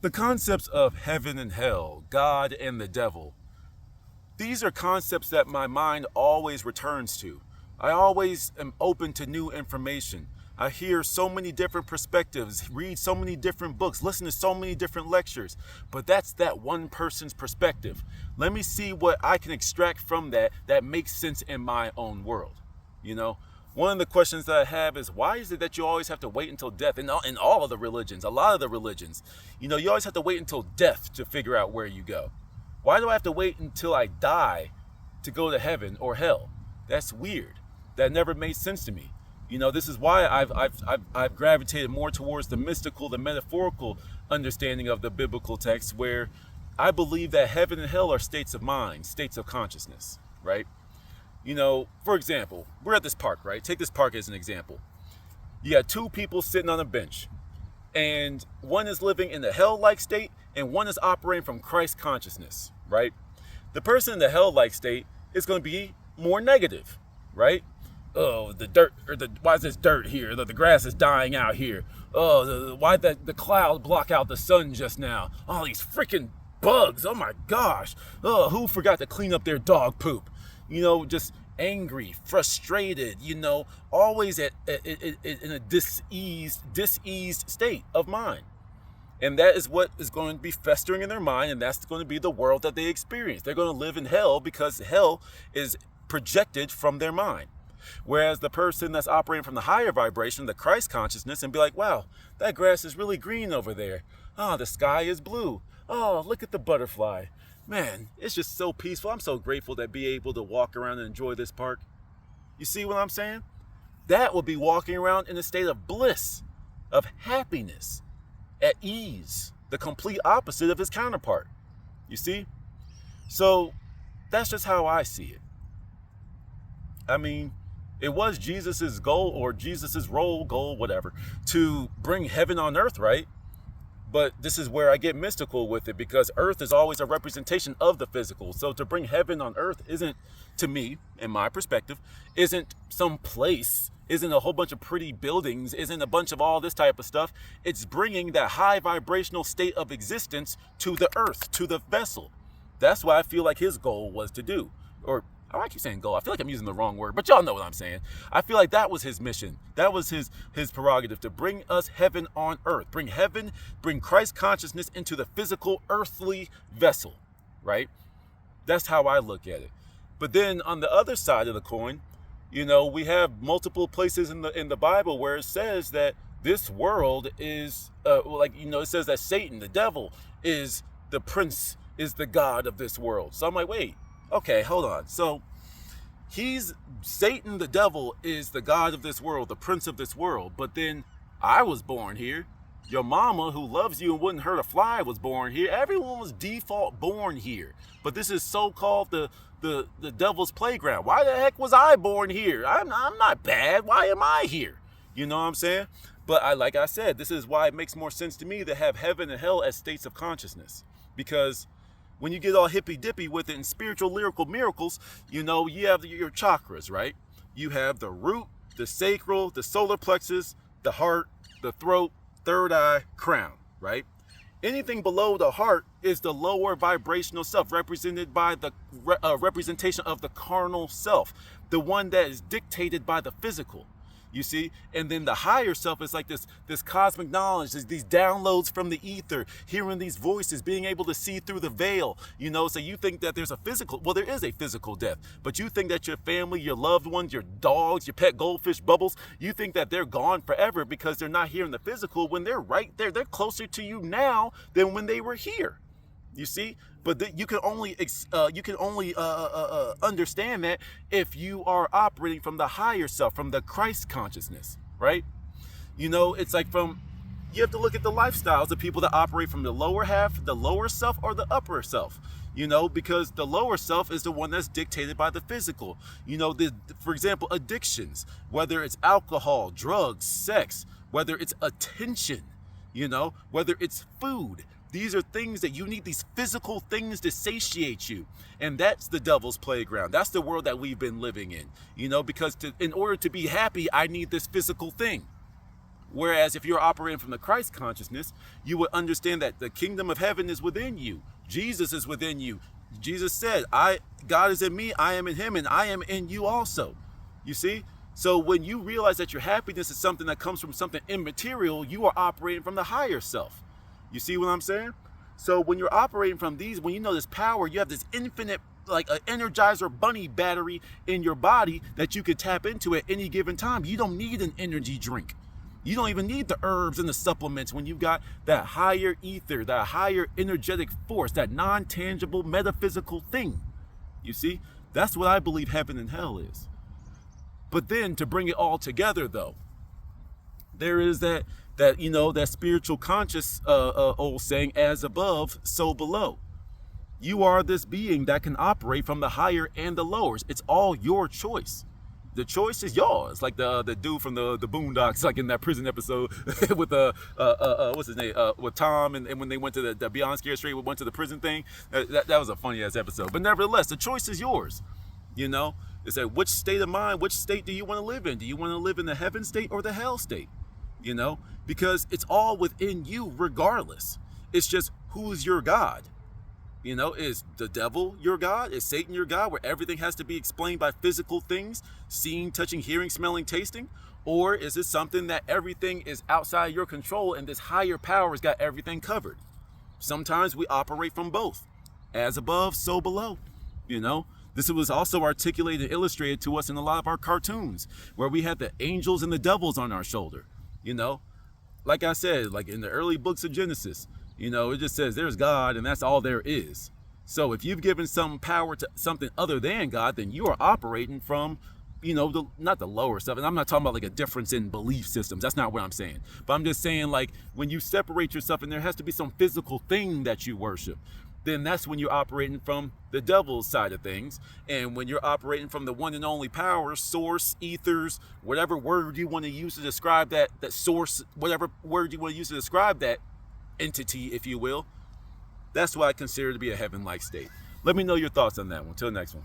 The concepts of heaven and hell, God and the devil, these are concepts that my mind always returns to. I always am open to new information. I hear so many different perspectives, read so many different books, listen to so many different lectures, but that's that one person's perspective. Let me see what I can extract from that makes sense in my own world. You know, one of the questions that I have is, why is it that you always have to wait until death? In all of the religions, a lot of the religions, you always have to wait until death to figure out where you go. Why do I have to wait until I die to go to heaven or hell? That's weird. That never made sense to me. This is why I've gravitated more towards the mystical, the metaphorical understanding of the biblical text, where I believe that heaven and hell are states of mind, states of consciousness, right? For example, we're at this park, right? Take this park as an example. You got two people sitting on a bench, and one is living in the hell-like state, and one is operating from Christ consciousness, right? The person in the hell-like state is going to be more negative, right? Oh, the dirt, why is this dirt here? The grass is dying out here. Oh, why the cloud block out the sun just now? All these freaking bugs, oh my gosh. Oh, who forgot to clean up their dog poop? Just angry, frustrated, always in a diseased state of mind. And that is what is going to be festering in their mind, and that's going to be the world that they experience. They're going to live in hell because hell is projected from their mind. Whereas the person that's operating from the higher vibration, the Christ consciousness, and be like, wow, that grass is really green over there. Oh, the sky is blue. Oh, look at the butterfly. Man, it's just so peaceful. I'm so grateful to be able to walk around and enjoy this park. You see what I'm saying? That would be walking around in a state of bliss, of happiness, at ease, the complete opposite of his counterpart. You see? So that's just how I see it. I mean, it was Jesus's goal, or Jesus's goal, whatever, to bring heaven on earth, right? But this is where I get mystical with it, because earth is always a representation of the physical. So to bring heaven on earth isn't, to me, in my perspective, isn't some place, isn't a whole bunch of pretty buildings, isn't a bunch of all this type of stuff. It's bringing that high vibrational state of existence to the earth, to the vessel. That's what I feel like his goal was to do. Or I keep saying goal. I feel like I'm using the wrong word, but y'all know what I'm saying. I feel like that was his mission. That was his prerogative, to bring us heaven on earth. Bring Christ consciousness into the physical earthly vessel, right? That's how I look at it. But then on the other side of the coin, we have multiple places in the Bible where it says that this world is, it says that Satan, the devil, is the prince, is the god of this world. So I'm like, wait. Okay, hold on. So Satan, the devil, is the god of this world, the prince of this world. But then I was born here. Your mama, who loves you and wouldn't hurt a fly, was born here. Everyone was default born here. But this is so-called the devil's playground. Why the heck was I born here? I'm not bad. Why am I here? You know what I'm saying? But like I said, this is why it makes more sense to me to have heaven and hell as states of consciousness. Because when you get all hippy-dippy with it in spiritual lyrical miracles, you have your chakras, right? You have the root, the sacral, the solar plexus, the heart, the throat, third eye, crown, right? Anything below the heart is the lower vibrational self, represented by the representation of the carnal self, the one that is dictated by the physical. You see? And then the higher self is like this cosmic knowledge, these downloads from the ether, hearing these voices, being able to see through the veil, so you think that there's there is a physical death, but you think that your family, your loved ones, your dogs, your pet goldfish, Bubbles, you think that they're gone forever because they're not here in the physical, when they're right there. They're closer to you now than when they were here. You see? But you can only understand that if you are operating from the higher self, from the Christ consciousness, right? It's like you have to look at the lifestyles of people that operate from the lower half, the lower self, or the upper self. Because the lower self is the one that's dictated by the physical. For example, addictions, whether it's alcohol, drugs, sex, whether it's attention, whether it's food. These are things that you need, these physical things to satiate you. And that's the devil's playground. That's the world that we've been living in, because in order to be happy, I need this physical thing. Whereas if you're operating from the Christ consciousness, you would understand that the kingdom of heaven is within you. Jesus is within you. Jesus said, God is in me, I am in him, and I am in you also. You see? So when you realize that your happiness is something that comes from something immaterial, you are operating from the higher self. You see what I'm saying? So when you're operating from these, when you know this power, you have this infinite, like an Energizer bunny battery in your body that you could tap into at any given time. You don't need an energy drink. You don't even need the herbs and the supplements when you've got that higher ether, that higher energetic force, that non-tangible metaphysical thing. You see? That's what I believe heaven and hell is. But then to bring it all together, though, there is that spiritual conscious old saying, as above, so below. You are this being that can operate from the higher and the lowers. It's all your choice. The choice is yours. Like the dude from the Boondocks, like in that prison episode with what's his name, with Tom, and when they went to the Beyond Scare Straight, went to the prison thing. That was a funny ass episode. But nevertheless, the choice is yours. You know, it's like, which state of mind, which state do you want to live in? Do you want to live in the heaven state or the hell state? You know, because it's all within you regardless. It's just, who's your God? You know, is the devil your God? Is Satan your God, where everything has to be explained by physical things, seeing, touching, hearing, smelling, tasting? Or is it something that everything is outside your control and this higher power has got everything covered? Sometimes we operate from both. As above, so below. You know, this was also articulated and illustrated to us in a lot of our cartoons, where we had the angels and the devils on our shoulder. You know, like I said, like in the early books of Genesis, you know, it just says there's God and that's all there is. So if you've given some power to something other than God, then you are operating from, you know, not the lower stuff. And I'm not talking about like a difference in belief systems. That's not what I'm saying. But I'm just saying, like, when you separate yourself and there has to be some physical thing that you worship, then that's when you're operating from the devil's side of things. And when you're operating from the one and only power, source, ethers, whatever word you want to use to describe that source, whatever word you want to use to describe that entity, if you will, that's what I consider to be a heaven-like state. Let me know your thoughts on that one. Till next one.